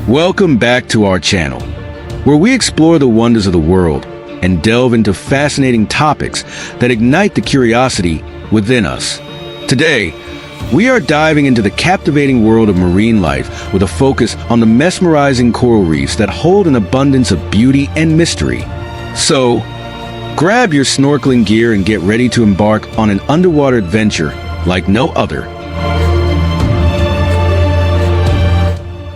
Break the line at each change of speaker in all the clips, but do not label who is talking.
Welcome back to our channel, where we explore the wonders of the world and delve into fascinating topics that ignite the curiosity within us. Today, we are diving into the captivating world of marine life with a focus on the mesmerizing coral reefs that hold an abundance of beauty and mystery. So, grab your snorkeling gear and get ready to embark on an underwater adventure like no other.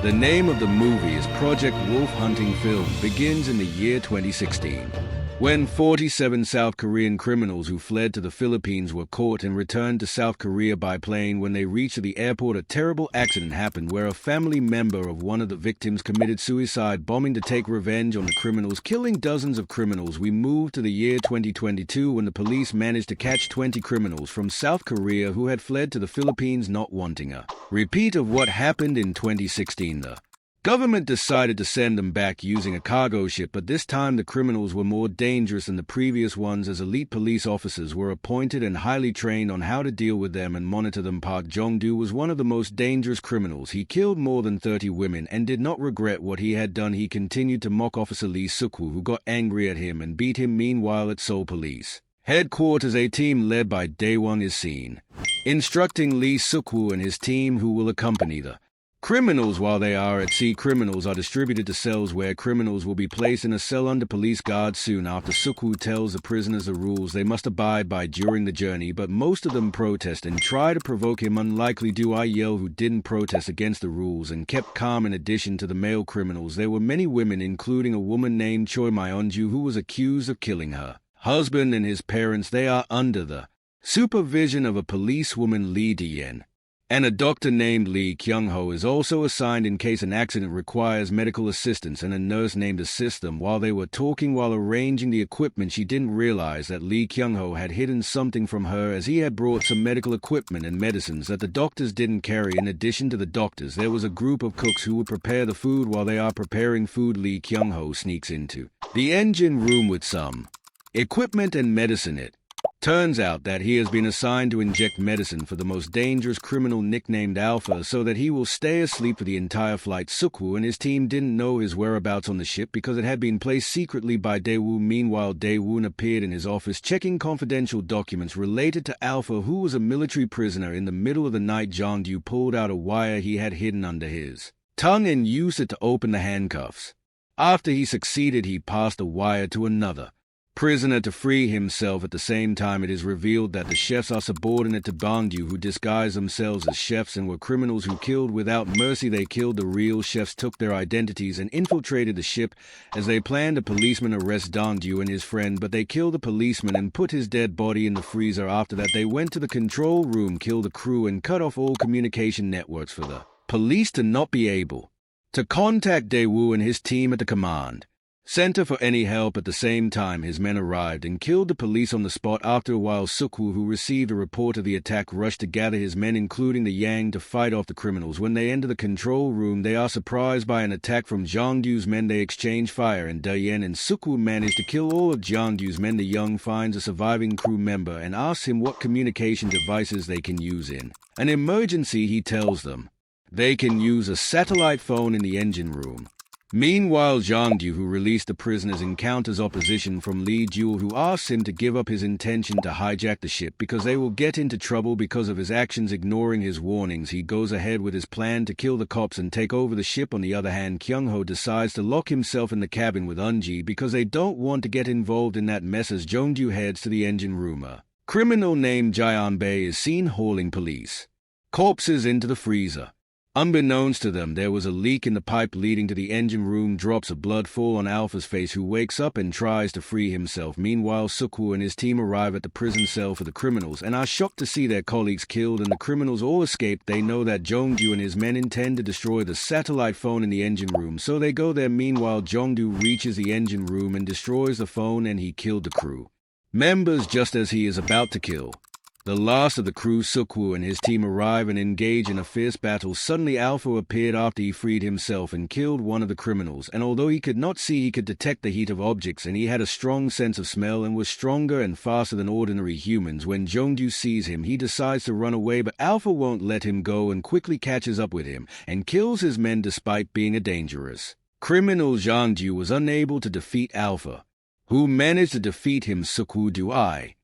The name of the movie is Project Wolf Hunting Film begins in the year 2016, when 47 South Korean criminals who fled to the Philippines were caught and returned to South Korea by plane. When they reached the airport, a terrible accident happened where a family member of one of the victims committed suicide bombing to take revenge on the criminals, killing dozens of criminals. We moved to the year 2022 when the police managed to catch 20 criminals from South Korea who had fled to the Philippines, not wanting a repeat of what happened in 2016. The government decided to send them back using a cargo ship, but this time the criminals were more dangerous than the previous ones, as elite police officers were appointed and highly trained on how to deal with them and monitor them. Park Jong-do was one of the most dangerous criminals. He killed more than 30 women and did not regret what he had done. He continued to mock Officer Lee Suk-woo, who got angry at him and beat him. Meanwhile, at Seoul Police Headquarters, a team led by Daewon is seen instructing Lee Suk-woo and his team, who will accompany the criminals while they are at sea. Criminals are distributed to cells where criminals will be placed in a cell under police guard soon after. Suk-woo tells the prisoners the rules they must abide by during the journey, but most of them protest and try to provoke him. Unlikely Do I Yell, who didn't protest against the rules and kept calm. In addition to the male criminals, there were many women, including a woman named Choi Myonju, who was accused of killing her husband and his parents. They are under the supervision of a policewoman, Lee Di-yen, and a doctor named Lee Kyung-ho is also assigned in case an accident requires medical assistance, and a nurse named assists them. While they were talking while arranging the equipment, she didn't realize that Lee Kyung-ho had hidden something from her, as he had brought some medical equipment and medicines that the doctors didn't carry. In addition to the doctors, there was a group of cooks who would prepare the food. While they are preparing food, Lee Kyung-ho sneaks into the engine room with some equipment and medicine. It turns out that he has been assigned to inject medicine for the most dangerous criminal nicknamed Alpha, so that he will stay asleep for the entire flight. Suk-woo and his team didn't know his whereabouts on the ship because it had been placed secretly by Daewoo. Meanwhile, Daewoo appeared in his office checking confidential documents related to Alpha, who was a military prisoner. In the middle of the night, Jong-do pulled out a wire he had hidden under his tongue and used it to open the handcuffs. After he succeeded, he passed the wire to another prisoner to free himself. At the same time, it is revealed that the chefs are subordinate to Bongdu, who disguised themselves as chefs and were criminals who killed without mercy. They killed the real chefs, took their identities, and infiltrated the ship. As they planned, a policeman arrests Dongdu and his friend, but they kill the policeman and put his dead body in the freezer. After that, they went to the control room, killed the crew, and cut off all communication networks for the police to not be able to contact Daewoo and his team at the command center for any help. At the same time, his men arrived and killed the police on the spot. After a while, Suk-woo, who received a report of the attack, rushed to gather his men, including the Yang, to fight off the criminals. When they enter the control room, they are surprised by an attack from Jong-du's men. They exchange fire, and Dae-yen and Suk-woo manage to kill all of Jong-du's men. The Young finds a surviving crew member and asks him what communication devices they can use in an emergency. He tells them they can use a satellite phone in the engine room. Meanwhile, Jong-do, who released the prisoners, encounters opposition from Lee Jewel, who asks him to give up his intention to hijack the ship because they will get into trouble because of his actions. Ignoring his warnings, he goes ahead with his plan to kill the cops and take over the ship. On the other hand, Kyung-ho decides to lock himself in the cabin with Eunji because they don't want to get involved in that mess. As Jong-do heads to the engine room, a criminal named Jae-on-bae is seen hauling police corpses into the freezer. Unbeknownst to them, there was a leak in the pipe leading to the engine room. Drops of blood fall on Alpha's face, who wakes up and tries to free himself. Meanwhile, Suk-woo and his team arrive at the prison cell for the criminals and are shocked to see their colleagues killed and the criminals all escaped. They know that Jong-do and his men intend to destroy the satellite phone in the engine room, so they go there. Meanwhile, Jong-do reaches the engine room and destroys the phone, and he killed the crew members just as he is about to kill The last of the crew, Sukwu, and his team arrive and engage in a fierce battle. Suddenly Alpha appeared after he freed himself and killed one of the criminals, and although he could not see, he could detect the heat of objects, and he had a strong sense of smell and was stronger and faster than ordinary humans. When Jongju sees him, he decides to run away, but Alpha won't let him go and quickly catches up with him and kills his men despite being a dangerous criminal. Jongju was unable to defeat Alpha, who managed to defeat him. Sukwu Duai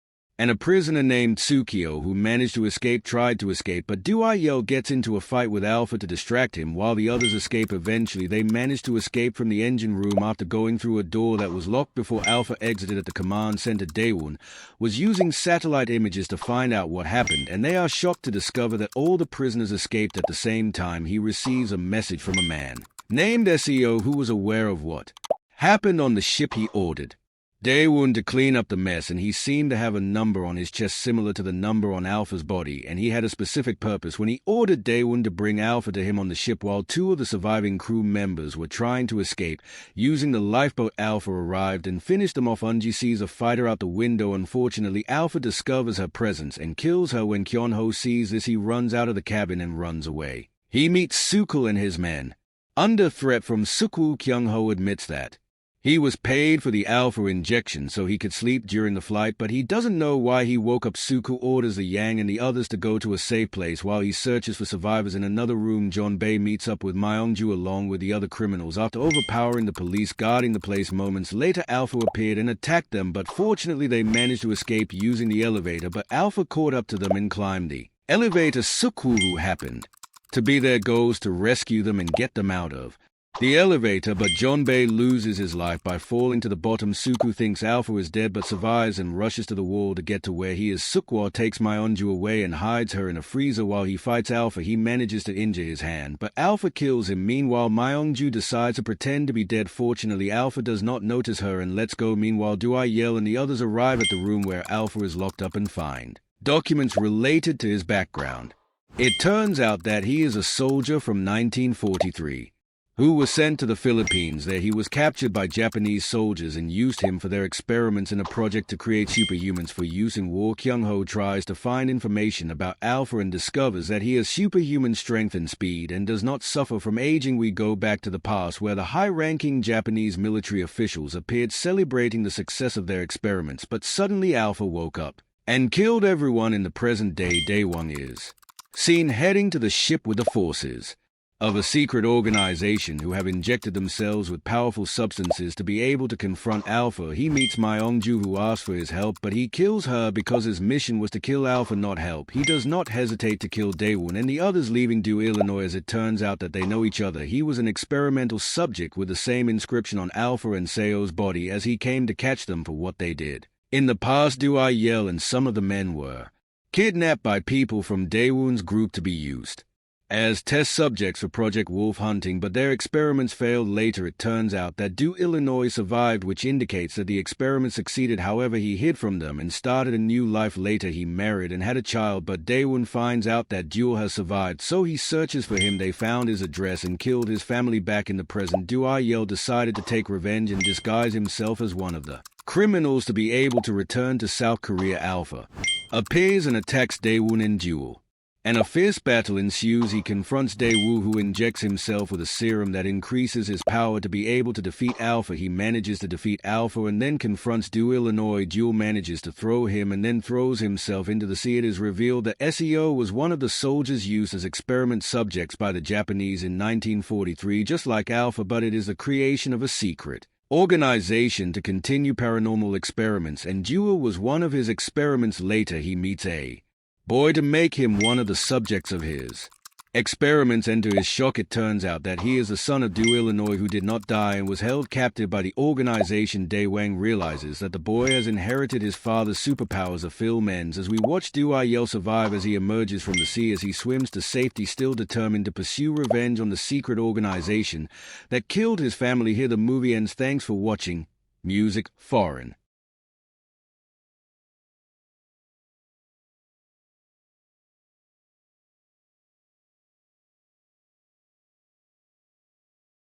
and a prisoner named Tsukio who managed to escape tried to escape, but Duai gets into a fight with Alpha to distract him while the others escape. Eventually, they manage to escape from the engine room after going through a door that was locked before Alpha exited at the command center. Daewon was using satellite images to find out what happened, and they are shocked to discover that all the prisoners escaped at the same time. He receives a message from a man named SEO who was aware of what happened on the ship. He ordered Daewon to clean up the mess, and he seemed to have a number on his chest similar to the number on Alpha's body, and he had a specific purpose when he ordered Daewon to bring Alpha to him on the ship while two of the surviving crew members were trying to escape. Using the lifeboat, Alpha arrived and finished them off. Unji sees a fighter out the window. Unfortunately, Alpha discovers her presence and kills her. When Kyonho sees this, he runs out of the cabin and runs away. He meets Sukul and his men. Under threat from Sukul, Kyungho admits that he was paid for the Alpha injection so he could sleep during the flight, but he doesn't know why he woke up. Suku orders the Yang and the others to go to a safe place while he searches for survivors. In another room, Jeonbei meets up with Myongju along with the other criminals. After overpowering the police guarding the place moments later, Alpha appeared and attacked them, but fortunately they managed to escape using the elevator, but Alpha caught up to them and climbed the elevator. Suku, who happened to be there, goes to rescue them and get them out of the elevator, but Jeonbei loses his life by falling to the bottom. Suku thinks Alpha is dead but survives and rushes to the wall to get to where he is. Sukwa takes Myonju away and hides her in a freezer while he fights Alpha. He manages to injure his hand, but Alpha kills him. Meanwhile, Myongju decides to pretend to be dead. Fortunately, Alpha does not notice her and lets go. Meanwhile, Duai and the others arrive at the room where Alpha is locked up and find documents related to his background. It turns out that he is a soldier from 1943. Who was sent to the Philippines. There he was captured by Japanese soldiers and used him for their experiments in a project to create superhumans for use in war. Kyungho tries to find information about Alpha and discovers that he has superhuman strength and speed and does not suffer from aging. We go back to the past where the high-ranking Japanese military officials appeared celebrating the success of their experiments, but suddenly Alpha woke up and killed everyone. In the present day, Daewon is seen heading to the ship with the forces of a secret organization who have injected themselves with powerful substances to be able to confront Alpha. He meets Myongju who asks for his help, but he kills her because his mission was to kill Alpha, not help. He does not hesitate to kill Daewon and the others, leaving Du Illinois. As it turns out that they know each other. He was an experimental subject with the same inscription on Alpha and Seo's body as he came to catch them for what they did. In the past, Duai and some of the men were kidnapped by people from Daewon's group to be used as test subjects for Project Wolf Hunting, but their experiments failed. Later it turns out that Du Illinois survived, which indicates that the experiment succeeded. However, he hid from them and started a new life. Later he married and had a child, but Daewon finds out that Duel has survived, so he searches for him. They found his address and killed his family. Back in the present, Duai decided to take revenge and disguise himself as one of the criminals to be able to return to South Korea. Alpha appears and attacks Daewon and Duel, and a fierce battle ensues. He confronts Daewoo, who injects himself with a serum that increases his power to be able to defeat Alpha. He manages to defeat Alpha and then confronts Du Illinois. Duel manages to throw him and then throws himself into the sea. It is revealed that SEO was one of the soldiers used as experiment subjects by the Japanese in 1943, just like Alpha, but it is the creation of a secret organization to continue paranormal experiments, and Duel was one of his experiments. Later he meets a boy to make him one of the subjects of his experiments, and to his shock it turns out that he is the son of Du Illinois, who did not die and was held captive by the organization. Daewang realizes that the boy has inherited his father's superpowers. The film ends as we watch Duai survive as he emerges from the sea as he swims to safety, still determined to pursue revenge on the secret organization that killed his family. Here the movie ends. Thanks for watching. Music Foreign.